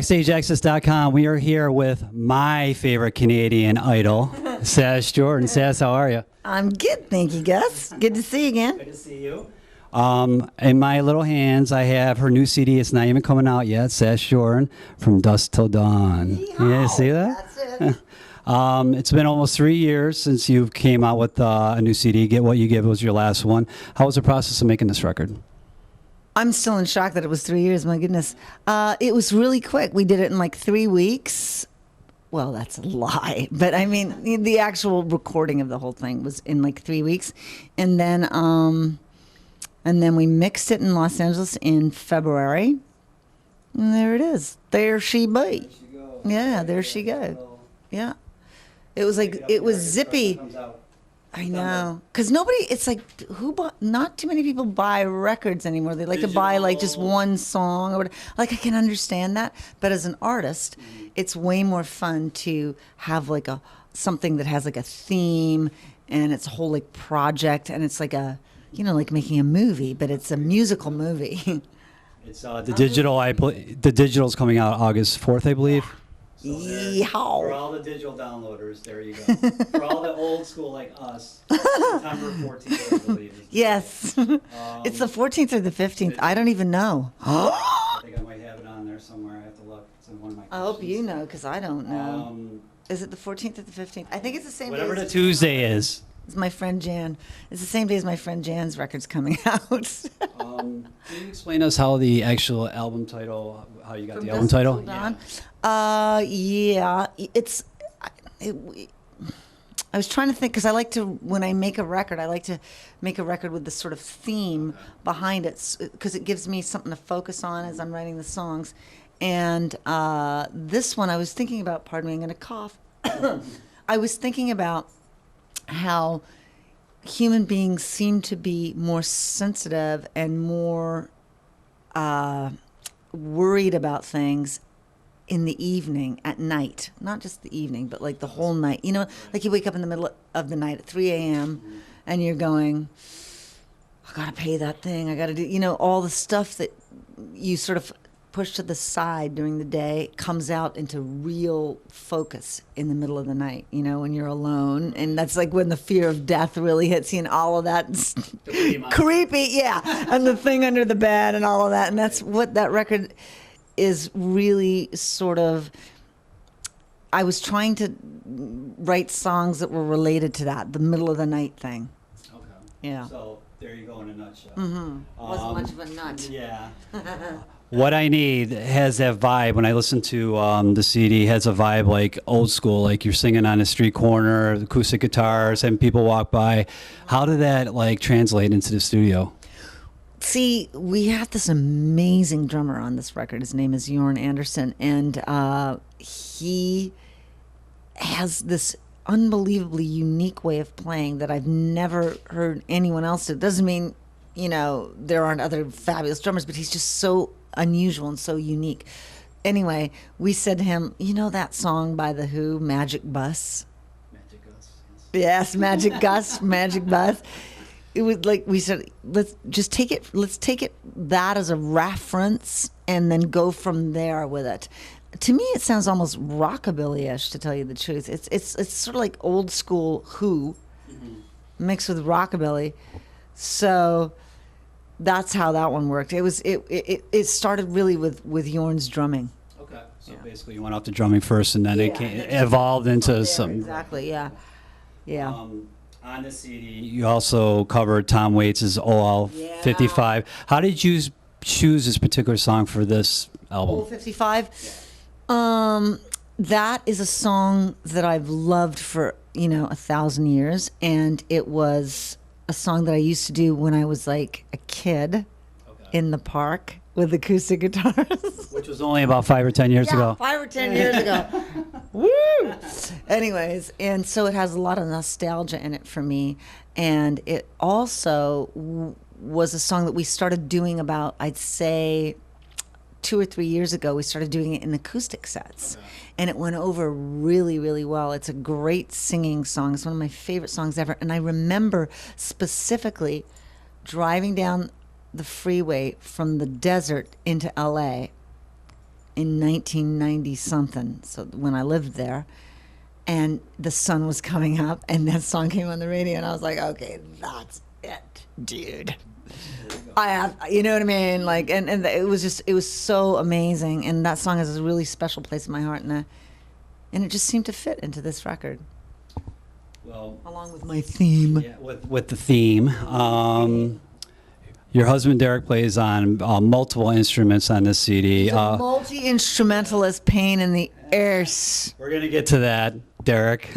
BackstageAxxess.com. We are here with my favorite Canadian idol, Sass Jordan. Sass, how are you? I'm good, thank you, Gus. Good to see you again. Good to see you. In my little hands, I have her new CD. It's not even coming out yet. Sass Jordan, From Dusk Till Dawn. Yeehaw. Yeah, see that? That's it. It's been almost 3 years since you came out with a new CD. Get What You Give was your last one. How was the process of making this record? I'm still in shock that it was 3 years. My goodness. It was really quick. We did it in like 3 weeks. Well, that's a lie. But I mean, the actual recording of the whole thing was in like 3 weeks. And then we mixed it in Los Angeles in February. And there it is. There she be. There she goes. Yeah, there she goes. Yeah. It was like, it was zippy. I know, because it's like, not too many people buy records anymore. They like to buy like just one song or whatever. Like, I can understand that, but as an artist, it's way more fun to have like something that has like a theme and it's a whole like project, and it's like like making a movie, but it's a musical movie. It's the digital. The digital's coming out August 4th, I believe. So for all the digital downloaders, there you go. For all the old school like us, September 14th, I believe. Yes. It's the 14th or the 15th. I don't even know. I think I might have it on there somewhere. I have to look. It's in one of my questions. I hope you know, because I don't know. Is it the 14th or the 15th? I think it's the same day. Whatever the Tuesday is. It's my friend Jan. It's the same day as my friend Jan's record's coming out. Can you explain to us how the actual album title, how you got the album title? Yeah. I was trying to think, because I like to, when I make a record, I like to make a record with this sort of theme behind it, because it gives me something to focus on as I'm writing the songs. And this one, I was thinking about, pardon me, I'm going to cough. I was thinking about how human beings seem to be more sensitive and more worried about things in the evening, at night. Not just the evening, but like the whole night. You know, like you wake up in the middle of the night at 3 a.m. and you're going, I got to pay that thing. I got to do, all the stuff that you sort of push to the side during the day comes out into real focus in the middle of the night, when you're alone. And that's like when the fear of death really hits you, and all of that creepy, yeah. And the thing under the bed and all of that. And that's what that record is really sort of. I was trying to write songs that were related to that, the middle of the night thing. Okay. Yeah. So there you go in a nutshell. Wasn't much of a nut. Yeah. What I Need has that vibe. When I listen to the CD, has a vibe like old school, like you're singing on a street corner, acoustic guitars, and people walk by. How did that like translate into the studio? See, we have this amazing drummer on this record. His name is Jorn Anderson, and he has this unbelievably unique way of playing that I've never heard anyone else do. It doesn't mean, there aren't other fabulous drummers, but he's just so unusual and so unique. Anyway, we said to him, that song by The Who, Magic Bus? Magic Gus. Yes, Magic Gus, Magic Bus. It was like, we said, let's take it that as a reference and then go from there with it. To me, it sounds almost rockabilly-ish, to tell you the truth. It's sort of like old school Who mixed with rockabilly. So that's how that one worked. It started really with Jorn's drumming. Okay. So basically, you went off the drumming first, and then it evolved into something. Exactly. Yeah. Yeah. On the CD, you also covered Tom Waits' OL 55. How did you choose this particular song for this album? OL 55. That is a song that I've loved for 1,000 years, and it was a song that I used to do when I was like a kid in the park with acoustic guitars. Which was only about 5 or 10 years ago. 5 or 10 years ago. Woo! Anyways, and so it has a lot of nostalgia in it for me. And it also was a song that we started doing about, I'd say, 2 or 3 years ago. We started doing it in acoustic sets. Okay. And it went over really, really well. It's a great singing song. It's one of my favorite songs ever. And I remember specifically driving down the freeway from the desert into LA in 1990 something. So when I lived there, and the sun was coming up, and that song came on the radio, and I was like, okay, that's it, dude. I have, you know what I mean? Like, and it was so amazing, and that song has a really special place in my heart, and it just seemed to fit into this record. Well, along with my theme. Yeah, with the theme. Your husband Derek plays on multiple instruments on this CD. He's a multi-instrumentalist, pain in the arse. We're gonna get to that, Derek.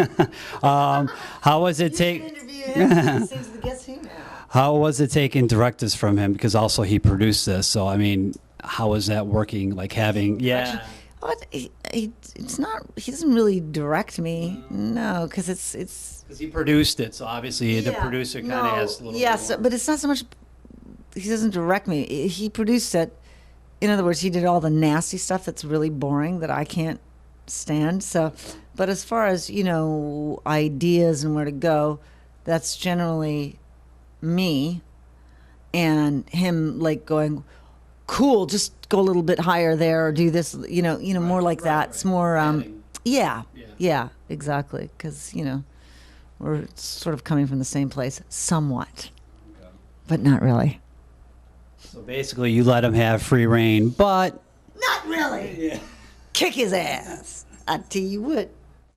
How was it How was it taking directives from him? Because also he produced this. So I mean, how was that working? Like having it's not. He doesn't really direct me. No, because it's. Because he produced it, so obviously the producer kind of has a little. Yes, but it's not so much. He doesn't direct me. He produced it. In other words, he did all the nasty stuff that's really boring that I can't stand. So, but as far as ideas and where to go, that's generally me, and him like going, cool, just go a little bit higher there or do this, more like that. It's more, yeah, exactly, because we're sort of coming from the same place, somewhat, but not really. So basically, you let him have free reign, but not really. Yeah. Kick his ass. I tell you what.